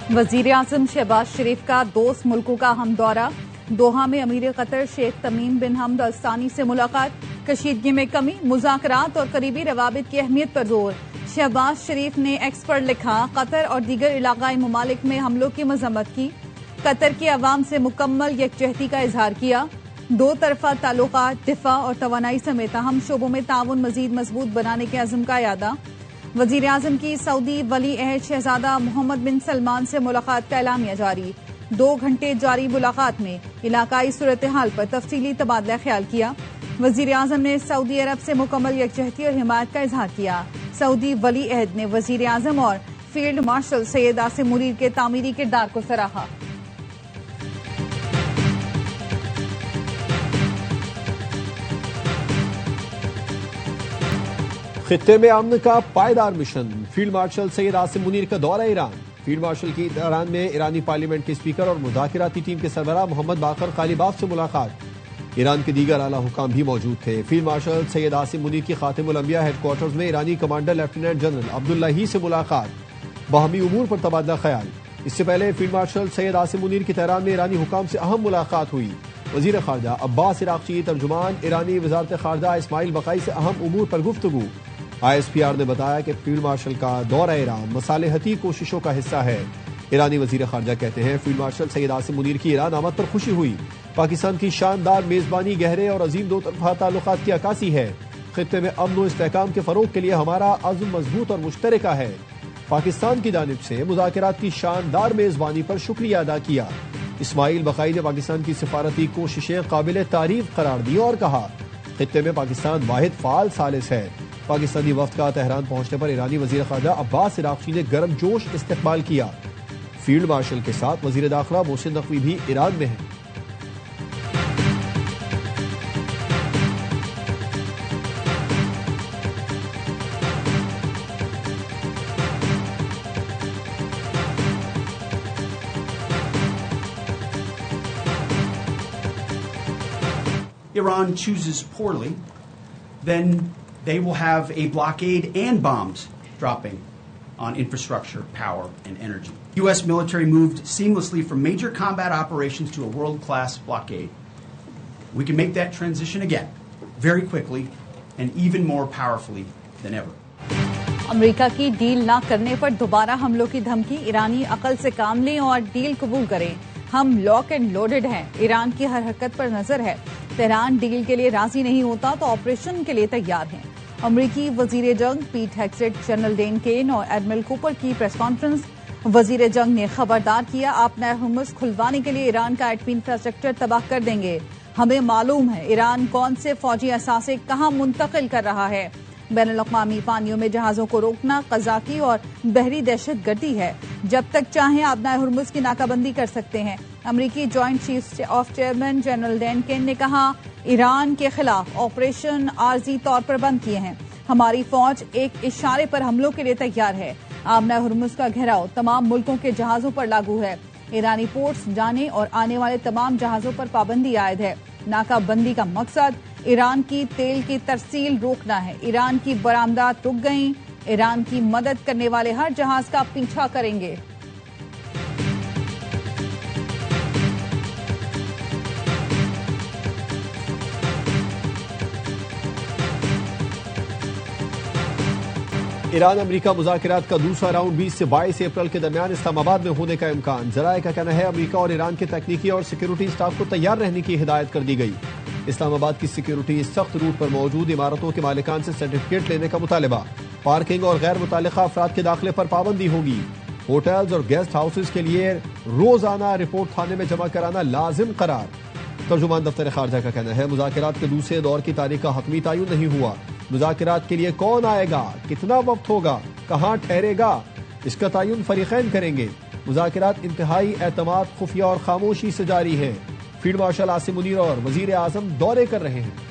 وزیر اعظم شہباز شریف کا دوست ملکوں کا ہم دورہ، دوحہ میں امیر قطر شیخ تمیم بن حمد ال ثانی سے ملاقات، کشیدگی میں کمی، مذاکرات اور قریبی روابط کی اہمیت پر زور۔ شہباز شریف نے ایکس پر لکھا، قطر اور دیگر علاقائی ممالک میں حملوں کی مذمت کی، قطر کے عوام سے مکمل یکجہتی کا اظہار کیا، دو طرفہ تعلقات، دفاع اور توانائی سمیت اہم شعبوں میں تعاون مزید مضبوط بنانے کے عزم کا اعادہ۔ وزیر اعظم کی سعودی ولی عہد شہزادہ محمد بن سلمان سے ملاقات کا اعلامیہ جاری، 2 گھنٹے جاری ملاقات میں علاقائی صورتحال پر تفصیلی تبادلہ خیال کیا۔ وزیر اعظم نے سعودی عرب سے مکمل یکجہتی اور حمایت کا اظہار کیا۔ سعودی ولی عہد نے وزیر اعظم اور فیلڈ مارشل سید عاصم منیر کے تعمیری کردار کو سراہا۔ خطے میں امن کا پائیدار mission, field marshal Syed Asim Munir کا دورہ ایران۔ فیلڈ مارشل کی ایران میں ایرانی پارلیمنٹ کے اسپیکر اور مذاکراتی ٹیم کے سربراہ محمد باقر قالیباف سے ملاقات۔ ایران کے دیگر اعلیٰ حکام بھی موجود تھے۔ فیلڈ مارشل سید عاصم منیر کی خاتم الانبیاء ہیڈ کوارٹرز میں ایرانی کمانڈر لیفٹیننٹ جنرل عبداللہی سے ملاقات، باہمی امور پر تبادلہ خیال۔ اس سے پہلے فیلڈ مارشل سید عاصم منیر کی تہران میں ایرانی حکام سے اہم ملاقات ہوئی۔ وزیر خارجہ عباس عراقچی، ترجمان ایرانی وزارت خارجہ اسماعیل بقائی سے اہم امور پر گفتگو۔ ISPR نے بتایا کہ فیلڈ مارشل کا دورہ ایران مصالحتی کوششوں کا حصہ ہے۔ ایرانی وزیر خارجہ کہتے ہیں فیلڈ مارشل سید عاصم منیر کی ایران آمد پر خوشی ہوئی۔ پاکستان کی شاندار میزبانی گہرے اور عظیم دو طرفہ تعلقات کی عکاسی ہے۔ خطے میں امن و استحکام کے فروغ کے لیے ہمارا عزم مضبوط اور مشترکہ ہے۔ پاکستان کی جانب سے مذاکرات کی شاندار میزبانی پر شکریہ ادا کیا۔ اسماعیل بقائی نے پاکستان کی سفارتی کوششیں قابل تعریف قرار دی اور کہا خطے میں پاکستان واحد فعال ثالث ہے۔ پاکستانی وفد کا تہران پہنچنے پر ایرانی وزیر خارجہ عباس عراقچی نے گرم جوش استقبال کیا۔ فیلڈ مارشل کے ساتھ وزیر داخلہ محسن نقوی بھی ایران میں ہیں۔ Iran chooses poorly, then they will have a blockade and bombs dropping on infrastructure, power, and energy. U.S. military moved seamlessly from major combat operations to a world-class blockade. We can make that transition again, very quickly, and even more powerfully than ever. امریکہ کی deal نہ کرنے پر دوبارہ حملوں کی دھمکی، ایرانی عقل سے کام لیں اور ڈیل قبول کریں۔ ہم لاک اینڈ لوڈڈ ہیں، ایران کی ہر حرکت پر نظر ہے۔ تہران ڈیل کے لیے راضی نہیں ہوتا تو آپریشن کے لیے تیار ہیں۔ امریکی وزیر جنگ پیٹ ہیگسیٹ، جنرل ڈین کین اور ایڈمرل کوپر کی پریس کانفرنس۔ وزیر جنگ نے خبردار کیا، آپ نئے ہرمز کھلوانے کے لیے ایران کا ایٹمی انفراسٹرکچر تباہ کر دیں گے۔ ہمیں معلوم ہے ایران کون سے فوجی اثاثے کہاں منتقل کر رہا ہے۔ بین الاقوامی پانیوں میں جہازوں کو روکنا قذاقی اور بحری دہشت گردی ہے۔ جب تک چاہیں آبنائے ہرمز کی ناکہ بندی کر سکتے ہیں۔ امریکی joint chief of chairman general Dan Caine نے کہا، ایران کے خلاف آپریشن عارضی طور پر بند کیے ہیں۔ ہماری فوج ایک اشارے پر حملوں کے لیے تیار ہے۔ آبنائے ہرمز کا گھیراؤ تمام ملکوں کے جہازوں پر لاگو ہے۔ ایرانی پورٹس جانے اور آنے والے تمام جہازوں پر پابندی عائد ہے۔ ناکہ بندی کا مقصد ایران کی تیل کی ترسیل روکنا ہے۔ ایران کی برآمدات رک گئیں، ایران کی مدد کرنے والے ہر جہاز کا پیچھا کریں گے۔ ایران امریکہ مذاکرات کا دوسرا راؤنڈ 20 سے 22 اپریل کے درمیان اسلام آباد میں ہونے کا امکان۔ ذرائع کا کہنا ہے امریکہ اور ایران کے تکنیکی اور سیکیورٹی سٹاف کو تیار رہنے کی ہدایت کر دی گئی۔ اسلام آباد کی سیکیورٹی سخت روٹ پر موجود عمارتوں کے مالکان سے سرٹیفکیٹ لینے کا مطالبہ، پارکنگ اور غیر متعلقہ افراد کے داخلے پر پابندی ہوگی۔ ہوٹلز اور گیسٹ ہاؤسز کے لیے روزانہ رپورٹ تھانے میں جمع کرانا لازم قرار۔ ترجمان دفتر خارجہ کا کہنا ہے مذاکرات کے دوسرے دور کی تاریخ کا حتمی تعین نہیں ہوا۔ مذاکرات کے لیے کون آئے گا، کتنا وقت ہوگا، کہاں ٹھہرے گا، اس کا تعین فریقین کریں گے۔ مذاکرات انتہائی اعتماد، خفیہ اور خاموشی سے جاری ہیں۔ فیلڈ مارشل عاصم منیر اور وزیر اعظم دورے کر رہے ہیں۔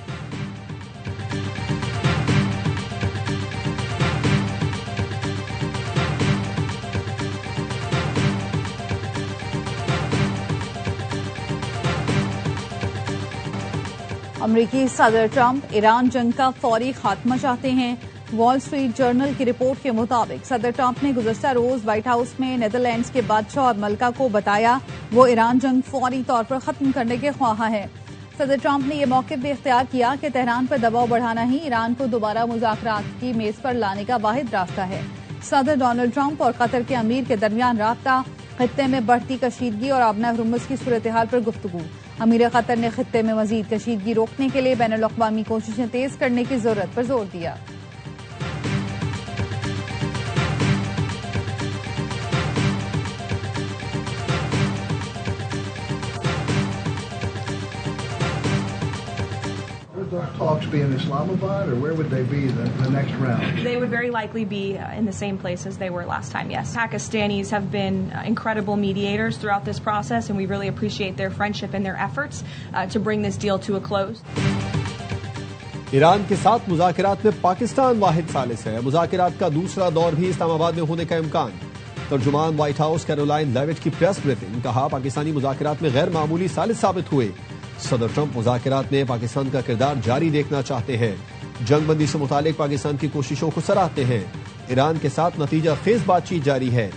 امریکی صدر ٹرمپ ایران جنگ کا فوری خاتمہ چاہتے ہیں۔ وال اسٹریٹ جرنل کی رپورٹ کے مطابق صدر ٹرمپ نے گزشتہ روز وائٹ ہاؤس میں نیدرلینڈز کے بادشاہ اور ملکہ کو بتایا وہ ایران جنگ فوری طور پر ختم کرنے کے خواہاں ہے۔ صدر ٹرمپ نے یہ موقف بھی اختیار کیا کہ تہران پر دباؤ بڑھانا ہی ایران کو دوبارہ مذاکرات کی میز پر لانے کا واحد راستہ ہے۔ صدر ڈونلڈ ٹرمپ اور قطر کے امیر کے درمیان رابطہ، خطے میں بڑھتی کشیدگی اور آبنہ ہرمز کی صورتحال پر گفتگو۔ امیر قطر نے خطے میں مزید کشیدگی روکنے کے لیے بین الاقوامی کوششیں تیز کرنے کی ضرورت پر زور دیا۔ Those talks be in Islamabad, or where would they be the next round? They would very likely be in the same place as they were last time, yes. Pakistanis have been incredible mediators throughout this process, and we really appreciate their friendship and their efforts to bring this deal to a close. Iran کے ساتھ مذاکرات میں پاکستان واحد ثالث ہے۔ مذاکرات کا دوسرا دور بھی اسلام آباد میں ہونے کا امکان۔ ترجمان وائٹ ہاؤس کیرولائن لیوٹ کی پریس بریفنگ، کہا پاکستانی مذاکرات میں غیر معمولی ثالث ثابت ہوئے۔ صدر ٹرمپ مذاکرات میں پاکستان کا کردار جاری دیکھنا چاہتے ہیں، جنگ بندی سے متعلق پاکستان کی کوششوں کو سراہتے ہیں۔ ایران کے ساتھ نتیجہ خیز بات چیت جاری ہے۔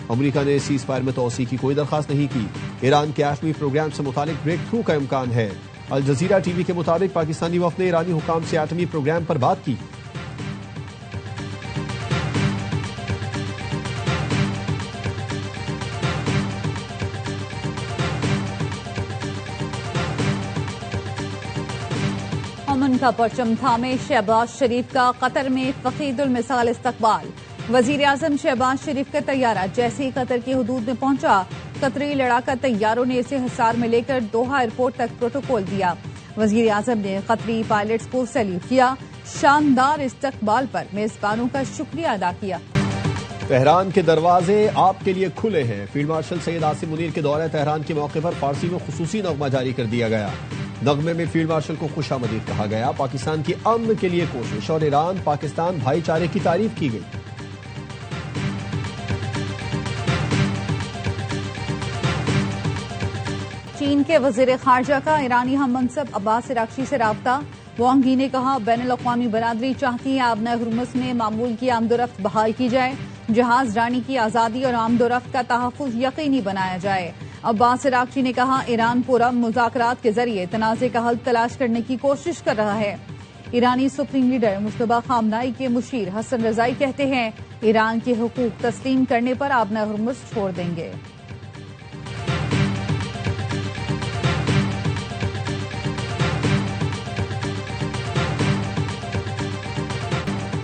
امریکہ نے سیز فائر میں توسیع کی کوئی درخواست نہیں کی۔ ایران کے ایٹمی پروگرام سے متعلق بریک تھرو کا امکان ہے۔ الجزیرہ ٹی وی کے مطابق پاکستانی وفد نے ایرانی حکام سے ایٹمی پروگرام پر بات کی۔ امن کا پرچم تھامے شہباز شریف کا قطر میں فقید المثال استقبال۔ وزیر اعظم شہباز شریف کا طیارہ جیسے ہی قطر کی حدود میں پہنچا، قطری لڑاکا طیاروں نے اسے حصار میں لے کر دوحہ ایئرپورٹ تک پروٹوکول دیا۔ وزیر اعظم نے قطری پائلٹس کو سیلیوٹ کیا، شاندار استقبال پر میزبانوں کا شکریہ ادا کیا۔ تہران کے دروازے آپ کے لیے کھلے ہیں۔ فیلڈ مارشل سید عاصم منیر کے دورہ تہران کے موقع پر فارسی میں خصوصی نغمہ جاری کر دیا گیا۔ نغمے میں فیلڈ مارشل کو خوش آمدید کہا گیا، پاکستان کی امن کے لیے کوشش اور ایران پاکستان بھائی چارے کی تعریف کی گئی۔ چین کے وزیر خارجہ کا ایرانی ہم منصب عباس عراقچی سے رابطہ۔ وانگ ی نے کہا بین الاقوامی برادری چاہتی ہے آبنہ ہرمز میں معمول کی آمد و رفت بحال کی جائے، جہاز رانی کی آزادی اور آمد و رفت کا تحفظ یقینی بنایا جائے۔ عباس عراقچی نے کہا ایران پرامن مذاکرات کے ذریعے تنازع کا حل تلاش کرنے کی کوشش کر رہا ہے۔ ایرانی سپریم لیڈر مجتبیٰ خامنائی کے مشیر حسن رضائی کہتے ہیں ایران کے حقوق تسلیم کرنے پر آبنہ ہرمز چھوڑ دیں گے۔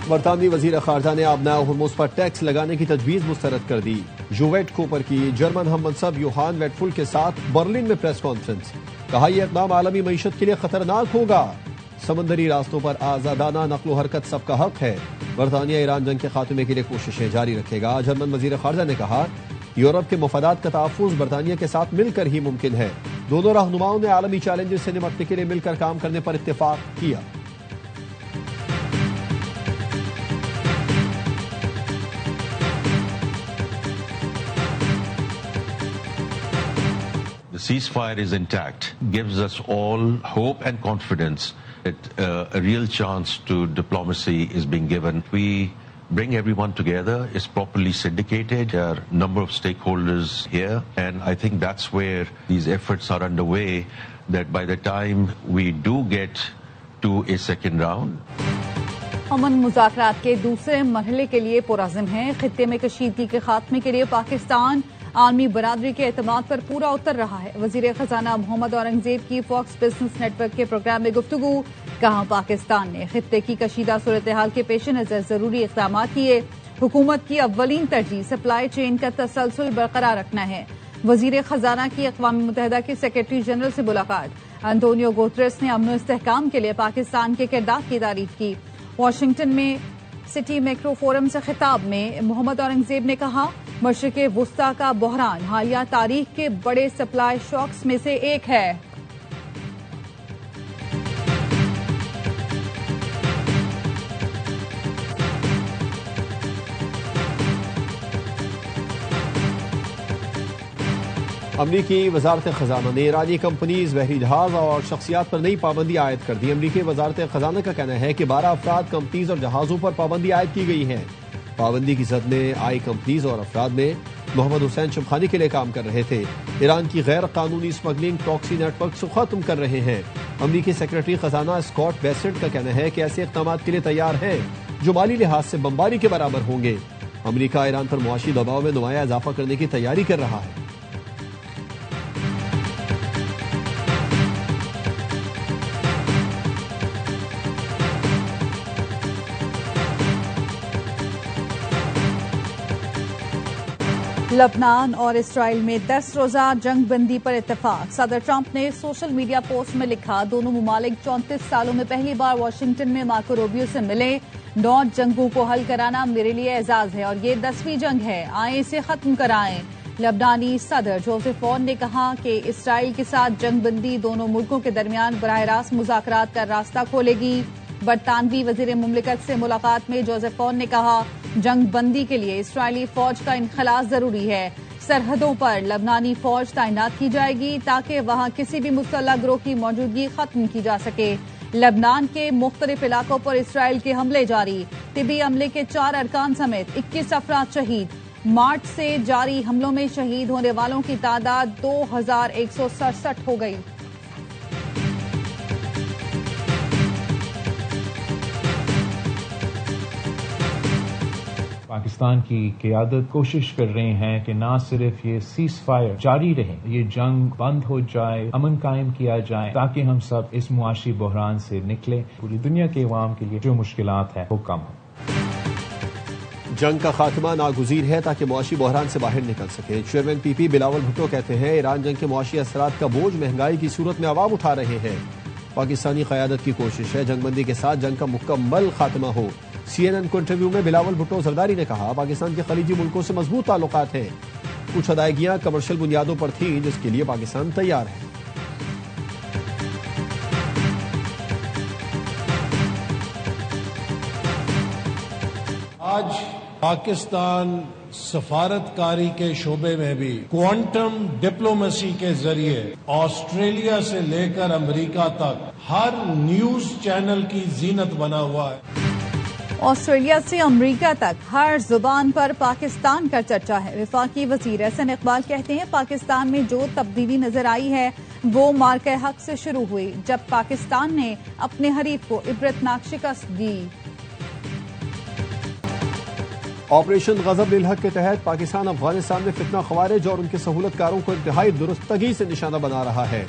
برطانوی وزیر خارجہ نے آبنہ ہرمز پر ٹیکس لگانے کی تجویز مسترد کر دی۔ جوویٹ کوپر کی جرمن ہم منصب یوہان ویٹفل کے ساتھ برلن میں پریس کانفرنس، کہا یہ اقدام عالمی معیشت کے لیے خطرناک ہوگا۔ سمندری راستوں پر آزادانہ نقل و حرکت سب کا حق ہے۔ برطانیہ ایران جنگ کے خاتمے کے لیے کوششیں جاری رکھے گا۔ جرمن وزیر خارجہ نے کہا یورپ کے مفادات کا تحفظ برطانیہ کے ساتھ مل کر ہی ممکن ہے۔ دونوں رہنماؤں نے عالمی چیلنجز سے نمٹنے کے لیے مل کر کام کرنے پر اتفاق کیا۔ The ceasefire is intact, gives us all hope and confidence that a real chance to diplomacy is being given. We bring everyone together, is properly syndicated. There are a number of stakeholders here, and I think that's where these efforts are underway, that by the time we do get to a second round. امن مذاکرات کے دوسرے مرحلے کے لیے پرعزم ہیں۔ خطے میں کشیدگی کے خاتمے کے لیے پاکستان عالمی برادری کے اعتماد پر پورا اتر رہا ہے۔ وزیر خزانہ محمد اورنگزیب کی فاکس بزنس نیٹ ورک کے پروگرام میں گفتگو، کہا پاکستان نے خطے کی کشیدہ صورتحال کے پیش نظر ضروری اقدامات کیے۔ حکومت کی اولین ترجیح سپلائی چین کا تسلسل برقرار رکھنا ہے۔ وزیر خزانہ کی اقوام متحدہ کے سیکرٹری جنرل سے ملاقات، انٹونیو گوتریس نے امن و استحکام کے لیے پاکستان کے کردار کی تعریف کی۔ واشنگٹن میں سٹی میکرو فورم سے خطاب میں محمد اورنگزیب نے کہا مشرق وسطی کا بحران حالیہ تاریخ کے بڑے سپلائی شاکس میں سے ایک ہے۔ امریکی وزارت خزانہ نے ایرانی کمپنیز، بحری جہاز اور شخصیات پر نئی پابندی عائد کر دی۔ امریکی وزارت خزانہ کا کہنا ہے کہ 12 افراد، کمپنیز اور جہازوں پر پابندی عائد کی گئی ہے۔ پابندی کی زد میں آئی کمپنیز اور افراد میں محمد حسین شمخانی کے لیے کام کر رہے تھے، ایران کی غیر قانونی اسمگلنگ پراکسی نیٹ ورک کو ختم کر رہے ہیں۔ امریکی سیکرٹری خزانہ اسکاٹ بیسٹ کا کہنا ہے کہ ایسے اقدامات کے لیے تیار ہیں جو مالی لحاظ سے بمباری کے برابر ہوں گے۔ امریکہ ایران پر معاشی دباؤ میں نمایاں اضافہ کرنے کی تیاری کر رہا ہے۔ لبنان اور اسرائیل میں 10 روزہ جنگ بندی پر اتفاق۔ صدر ٹرمپ نے سوشل میڈیا پوسٹ میں لکھا، دونوں ممالک 34 سالوں میں پہلی بار واشنگٹن میں مارکو روبیو سے ملے۔ 9 جنگوں کو حل کرانا میرے لیے اعزاز ہے اور یہ 10ویں جنگ ہے، آئیں اسے ختم کرائیں۔ لبنانی صدر جوزف اون نے کہا کہ اسرائیل کے ساتھ جنگ بندی دونوں ملکوں کے درمیان براہ راست مذاکرات کا راستہ کھولے گی۔ برطانوی وزیر مملکت سے ملاقات میں جوزف اون نے کہا، جنگ بندی کے لیے اسرائیلی فوج کا انخلاء ضروری ہے۔ سرحدوں پر لبنانی فوج تعینات کی جائے گی تاکہ وہاں کسی بھی مسلح گروہ کی موجودگی ختم کی جا سکے۔ لبنان کے مختلف علاقوں پر اسرائیل کے حملے جاری، طبی عملے کے 4 ارکان سمیت 21 افراد شہید۔ مارچ سے جاری حملوں میں شہید ہونے والوں کی تعداد 2167 ہو گئی۔ پاکستان کی قیادت کوشش کر رہے ہیں کہ نہ صرف یہ سیز فائر جاری رہے، یہ جنگ بند ہو جائے، امن قائم کیا جائے تاکہ ہم سب اس معاشی بحران سے نکلیں، پوری دنیا کے عوام کے لیے جو مشکلات ہیں وہ کم ہوں۔ جنگ کا خاتمہ ناگزیر ہے تاکہ معاشی بحران سے باہر نکل سکے۔ چیئرمین پی پی بلاول بھٹو کہتے ہیں، ایران جنگ کے معاشی اثرات کا بوجھ مہنگائی کی صورت میں عوام اٹھا رہے ہیں۔ پاکستانی قیادت کی کوشش ہے جنگ بندی کے ساتھ جنگ کا مکمل خاتمہ ہو۔ سی این این کو انٹرویو میں بلاول بھٹو زرداری نے کہا، پاکستان کے خلیجی ملکوں سے مضبوط تعلقات ہیں، کچھ ادائیگیاں کمرشل بنیادوں پر تھیں جس کے لیے پاکستان تیار ہے۔ آج پاکستان سفارتکاری کے شعبے میں بھی کوانٹم ڈپلومیسی کے ذریعے آسٹریلیا سے لے کر امریکہ تک ہر نیوز چینل کی زینت بنا ہوا ہے۔ آسٹریلیا سے امریکہ تک ہر زبان پر پاکستان کا چرچا ہے۔ وفاقی وزیر احسن اقبال کہتے ہیں، پاکستان میں جو تبدیلی نظر آئی ہے وہ مارکہ حق سے شروع ہوئی جب پاکستان نے اپنے حریف کو عبرتناک شکست دی۔ آپریشن غضب للحق کے تحت پاکستان افغانستان میں فتنہ خوارج اور ان کے سہولت کاروں کو انتہائی درستگی سے نشانہ بنا رہا ہے۔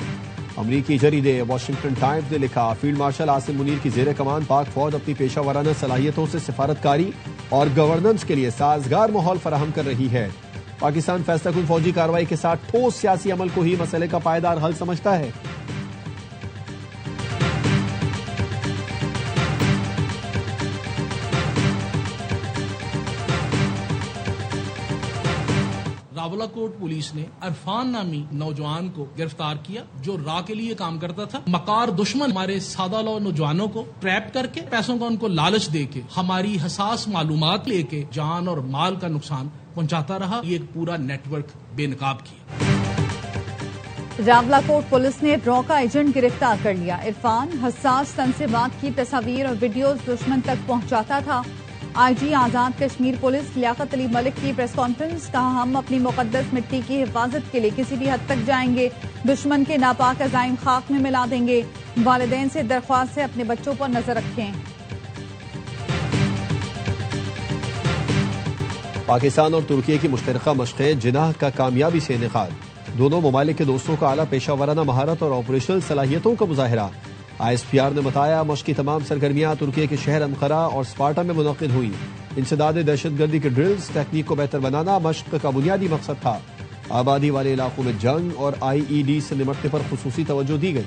امریکی جریدے واشنگٹن ٹائمز نے لکھا، فیلڈ مارشل عاصم منیر کی زیر کمان پاک فوج اپنی پیشہ ورانہ صلاحیتوں سے سفارتکاری اور گورننس کے لیے سازگار ماحول فراہم کر رہی ہے۔ پاکستان فیصلہ کن فوجی کارروائی کے ساتھ ٹھوس سیاسی عمل کو ہی مسئلے کا پائیدار حل سمجھتا ہے۔ راولاکوٹ پولیس نے عرفان نامی نوجوان کو گرفتار کیا جو راہ کے لیے کام کرتا تھا۔ مکار دشمن ہمارے سادہ لو نوجوانوں کو ٹریپ کر کے پیسوں کا ان کو لالچ دے کے ہماری حساس معلومات لے کے جان اور مال کا نقصان پہنچاتا رہا۔ یہ ایک پورا نیٹ ورک بے نقاب کیا۔ راولاکوٹ پولیس نے ڈرا کا ایجنٹ گرفتار کر لیا۔ عرفان حساس تنصیبات کی تصاویر اور ویڈیوز دشمن تک پہنچاتا تھا۔ آئی جی آزاد کشمیر پولیس لیاقت علی ملک کی پریس کانفرنس، کہا، ہم اپنی مقدس مٹی کی حفاظت کے لیے کسی بھی حد تک جائیں گے، دشمن کے ناپاک عزائم خاک میں ملا دیں گے۔ والدین سے درخواست ہے اپنے بچوں پر نظر رکھیں۔ پاکستان اور ترکی کی مشترکہ مشقیں جناح کا کامیابی سے انعقاد، دونوں ممالک کے دوستوں کا اعلیٰ پیشہ ورانہ مہارت اور آپریشنل صلاحیتوں کا مظاہرہ۔ آئی ایس پی آر نے بتایا، مشق کی تمام سرگرمیاں ترکی کے شہر انقرہ اور اسپارٹا میں منعقد ہوئی۔ انسداد دہشت گردی کے ڈرلز، تکنیک کو بہتر بنانا مشق کا بنیادی مقصد تھا۔ آبادی والے علاقوں میں جنگ اور آئی ای ڈی سے نمٹنے پر خصوصی توجہ دی گئی۔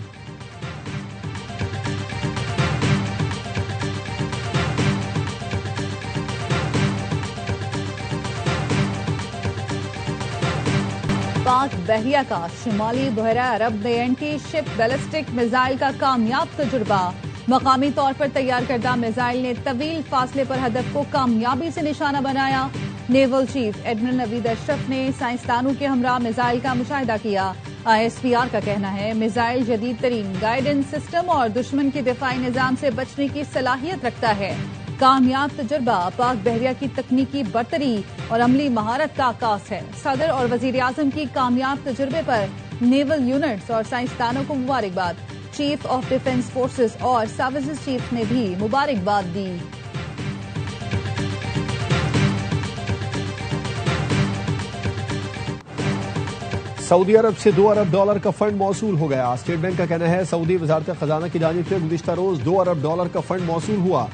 پاک بحریہ کا شمالی بحیرہ عرب میں اینٹی شپ بیلسٹک میزائل کا کامیاب تجربہ۔ مقامی طور پر تیار کردہ میزائل نے طویل فاصلے پر ہدف کو کامیابی سے نشانہ بنایا۔ نیول چیف ایڈمرل نوید اشرف نے سائنسدانوں کے ہمراہ میزائل کا مشاہدہ کیا. ISPR کا کہنا ہے میزائل جدید ترین گائیڈنس سسٹم اور دشمن کے دفاعی نظام سے بچنے کی صلاحیت رکھتا ہے. کامیاب تجربہ پاک بحریہ کی تکنیکی برتری اور عملی مہارت کا عکاس ہے. صدر اور وزیر اعظم کی کامیاب تجربے پر نیول یونٹس اور سائنسدانوں کو مبارکباد. چیف آف ڈیفنس فورسز اور سروسز چیف نے بھی مبارکباد دی. سعودی عرب سے $2 ارب کا فنڈ موصول ہو گیا. اسٹیٹ بینک کا کہنا ہے سعودی وزارت خزانہ کی جانب سے گزشتہ روز $2 ارب کا فنڈ موصول ہوا.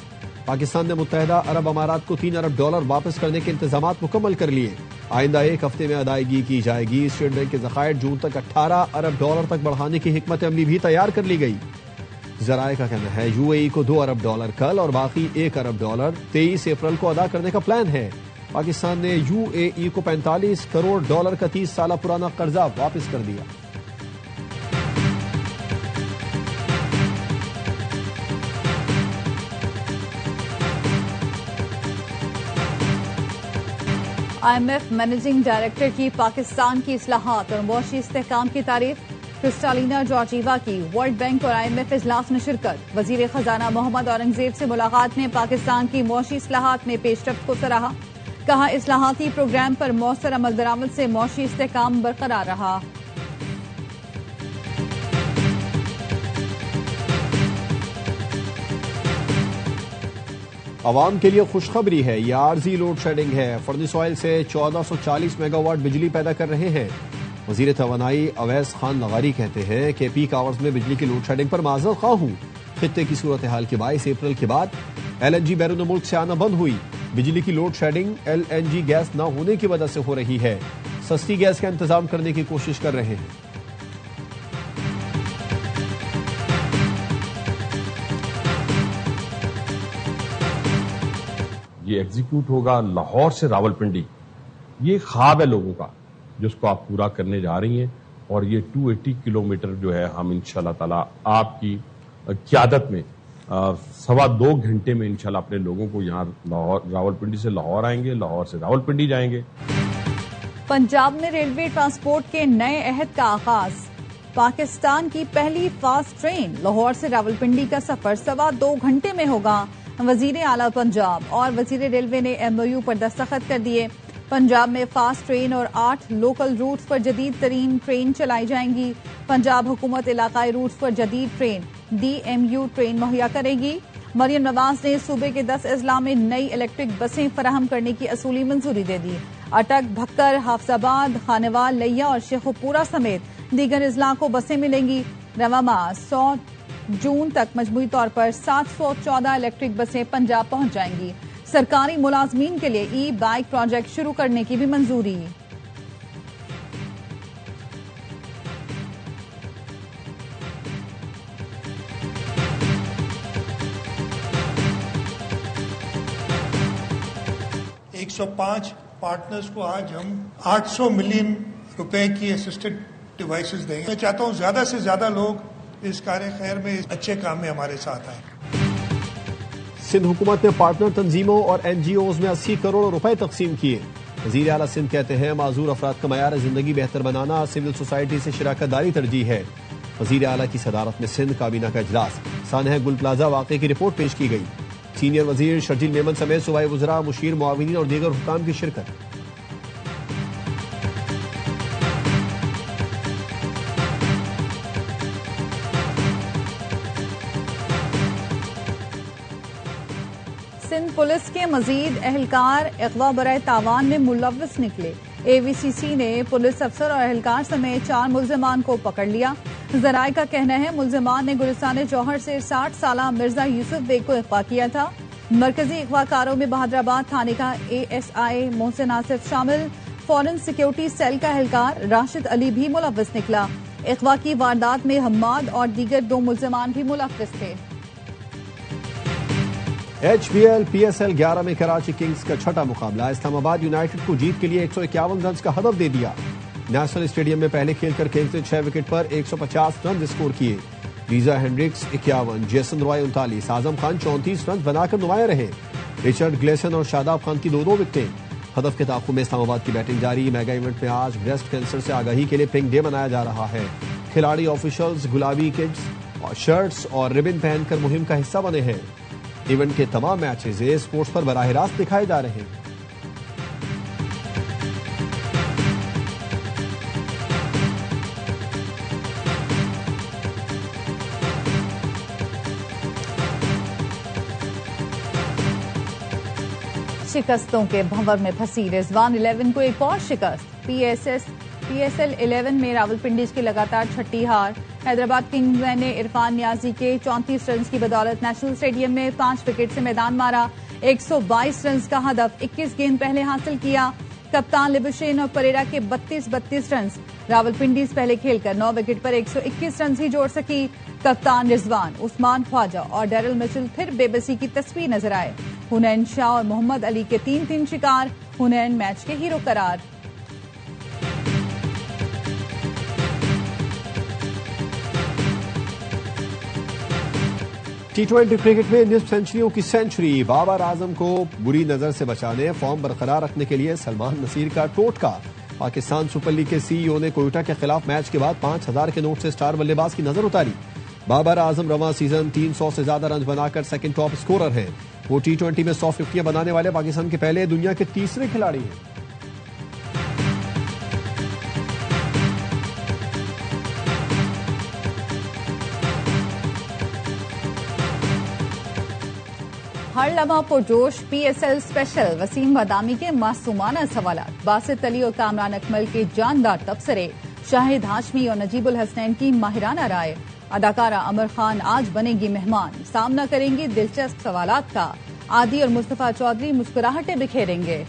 پاکستان نے متحدہ عرب امارات کو $3 ارب واپس کرنے کے انتظامات مکمل کر لیے. آئندہ ایک ہفتے میں ادائیگی کی جائے گی. اسٹیٹ بینک کے ذخائر جون تک $18 ارب تک بڑھانے کی حکمت عملی بھی تیار کر لی گئی. ذرائع کا کہنا ہے UAE کو $2 ارب کل اور باقی $1 ارب 23 اپریل کو ادا کرنے کا پلان ہے. پاکستان نے UAE کو $45 کروڑ کا 30 سالہ پرانا قرضہ واپس کر دیا. IMF مینیجنگ ڈائریکٹر کی پاکستان کی اصلاحات اور معاشی استحکام کی تعریف. کرسٹالینا جارجیوا کی ورلڈ بینک اور IMF اجلاس میں شرکت. وزیر خزانہ محمد اورنگزیب سے ملاقات میں پاکستان کی معاشی اصلاحات میں پیش رفت کو سراہا. کہا اصلاحاتی پروگرام پر مؤثر عمل درآمد سے معاشی استحکام برقرار رہا. عوام کے لیے خوشخبری ہے. یہ عارضی لوڈ شیڈنگ ہے. فرنس آئل سے 1440 میگا واٹ بجلی پیدا کر رہے ہیں. وزیر توانائی اویس خان نغاری کہتے ہیں کہ پیک آورز میں بجلی کی لوڈ شیڈنگ پر معذرت خواہ ہوں. خطے کی صورتحال کے باعث اپریل کے بعد LNG بیرون ملک سے آنا بند ہوئی. بجلی کی لوڈ شیڈنگ LNG گیس نہ ہونے کی وجہ سے ہو رہی ہے. سستی گیس کا انتظام کرنے کی کوشش کر رہے ہیں. یہ ایگزیکیوٹ ہوگا لاہور سے راولپنڈی. یہ خواب ہے لوگوں کا جس کو آپ پورا کرنے جا رہی ہیں اور یہ 280 کلومیٹر جو ہے ہم انشاءاللہ تعالی آپ کی قیادت میں 2.25 گھنٹے میں انشاءاللہ اپنے لوگوں کو یہاں راولپنڈی سے لاہور آئیں گے, لاہور سے راولپنڈی جائیں گے. پنجاب میں ریلوے ٹرانسپورٹ کے نئے عہد کا آغاز. پاکستان کی پہلی فاسٹ ٹرین لاہور سے راولپنڈی کا سفر 2.25 گھنٹے میں ہوگا. وزیر اعلیٰ پنجاب اور وزیر ریلوے نے MOU پر دستخط کر دیے. پنجاب میں فاسٹ ٹرین اور 8 لوکل روٹس پر جدید ترین ٹرین چلائی جائیں گی. پنجاب حکومت علاقائی روٹس پر جدید ٹرین DMU ٹرین مہیا کرے گی. مریم نواز نے صوبے کے 10 اضلاع میں نئی الیکٹرک بسیں فراہم کرنے کی اصولی منظوری دے دی. اٹک, بھکر, حافظ آباد, خانوال, لیا اور شیخوپورہ سمیت دیگر اضلاع کو بسیں ملیں گی. رواں ماہ 100 جون تک مجموعی طور پر 714 الیکٹرک بسیں پنجاب پہنچ جائیں گی. سرکاری ملازمین کے لیے ای بائک پروجیکٹ شروع کرنے کی بھی منظوری. ایک 105 پارٹنرز کو آج ہم 800 ملین روپے کی اسسٹڈ ڈیوائسز دیں گے. میں چاہتا ہوں زیادہ سے زیادہ لوگ اس کار خیر میں اچھے کام میں ہمارے ساتھ آئیں. سندھ حکومت نے پارٹنر تنظیموں اور NGOز میں 80 کروڑ روپے تقسیم کیے. وزیر اعلیٰ سندھ کہتے ہیں معذور افراد کا معیار زندگی بہتر بنانا سول سوسائٹی سے شراکت داری ترجیح ہے. وزیر اعلیٰ کی صدارت میں سندھ کابینہ کا اجلاس. سانحہ گل پلازہ واقعے کی رپورٹ پیش کی گئی. سینئر وزیر شرجیل میمن سمیت صوبائی وزراء, مشیر, معاونین اور دیگر حکام کی شرکت. سندھ پولیس کے مزید اہلکار اغوا برائے تاوان میں ملوث نکلے. AVCC نے پولیس افسر اور اہلکار سمیت 4 ملزمان کو پکڑ لیا. ذرائع کا کہنا ہے ملزمان نے گلستان جوہر سے 60 سالہ مرزا یوسف بیگ کو اغوا کیا تھا. مرکزی اغوا کاروں میں بہادرآباد تھانے کا ASI محسن آصف شامل. فورن سیکیورٹی سیل کا اہلکار راشد علی بھی ملوث نکلا. اغوا کی واردات میں حماد اور دیگر 2 ملزمان بھی ملوث تھے. HBL PSL 11 میں کراچی کنگز کا چھٹا مقابلہ. اسلام آباد یونائیٹڈ کو جیت کے لیے 151 رنز کا ہدف دے دیا. نیشنل اسٹیڈیم میں پہلے کھیل کر کنگز نے 6 وکٹ پر 150 رنز اسکور کیے. ریزا ہینڈرکس 51, جیسن رائے 39, اعظم خان 34 رنز بنا کر نمایاں رہے. رچرڈ گلیسن اور شاداب خان کی 2 وکٹیں. ہدف کے تعاقب میں اسلام آباد کی بیٹنگ جاری. میگا ایونٹ میں آج بریسٹ کینسر سے آگاہی کے لیے پنک ڈے منایا جا رہا ہے. کھلاڑی آفیشلز گلابی کٹس اور شرٹس اور ربن پہن کر مہم کا حصہ بنے ہیں. ایونٹ کے تمام میچز اے اسپورٹس پر براہ راست دکھائے جا رہے ہیں. شکستوں کے بھنور میں پھنسی رضوان 11 کو ایک اور شکست. پی ایس ایل 11 میں راولپنڈی کی لگاتار چھٹی ہار. حیدرآباد کنگز نے عرفان نیازی کے 34 رنز کی بدولت نیشنل اسٹیڈیم میں 5 وکٹ سے میدان مارا. 122 رنز کا ہدف 21 گیند پہلے حاصل کیا. کپتان لبشین اور پریرا کے 32 رنز. راولپنڈی پہلے کھیل کر 9 وکٹ پر 121 رنز ہی جوڑ سکی. کپتان رضوان، عثمان خواجہ اور ڈیرل مچل پھر بے بسی کی تصویر نظر آئے. حنین شاہ اور محمد علی کے 3 شکار. حنین میچ کے ہیرو قرار. T20 کرکٹ میں نصف سینچریوں کی سینچری. بابر اعظم کو بری نظر سے بچانے فارم برقرار رکھنے کے لیے سلمان نصیر کا ٹوٹکا. پاکستان سپر لیگ کے سی ای او نے کوئٹہ کے خلاف میچ کے بعد 5000 کے نوٹ سے سٹار بلے باز کی نظر اتاری. بابر اعظم رواں سیزن 300 سے زیادہ رنز بنا کر سیکنڈ ٹاپ اسکورر ہیں. وہ T20 میں 100 ففٹیاں بنانے والے پاکستان کے پہلے، دنیا کے تیسرے کھلاڑی ہیں. ہر لمحہ پرجوش P S L special. Wasim Badami کے معصومانہ سوالات، باسط علی اور کامران اکمل کے جاندار تبصرے، شاہد ہاشمی اور نجیب الحسنین کی ماہرانہ رائے. اداکارہ امر خان آج بنے گی مہمان، سامنا کریں گی دلچسپ سوالات کا. عادی اور مصطفیٰ چودھری مسکراہٹیں بکھیریں گے.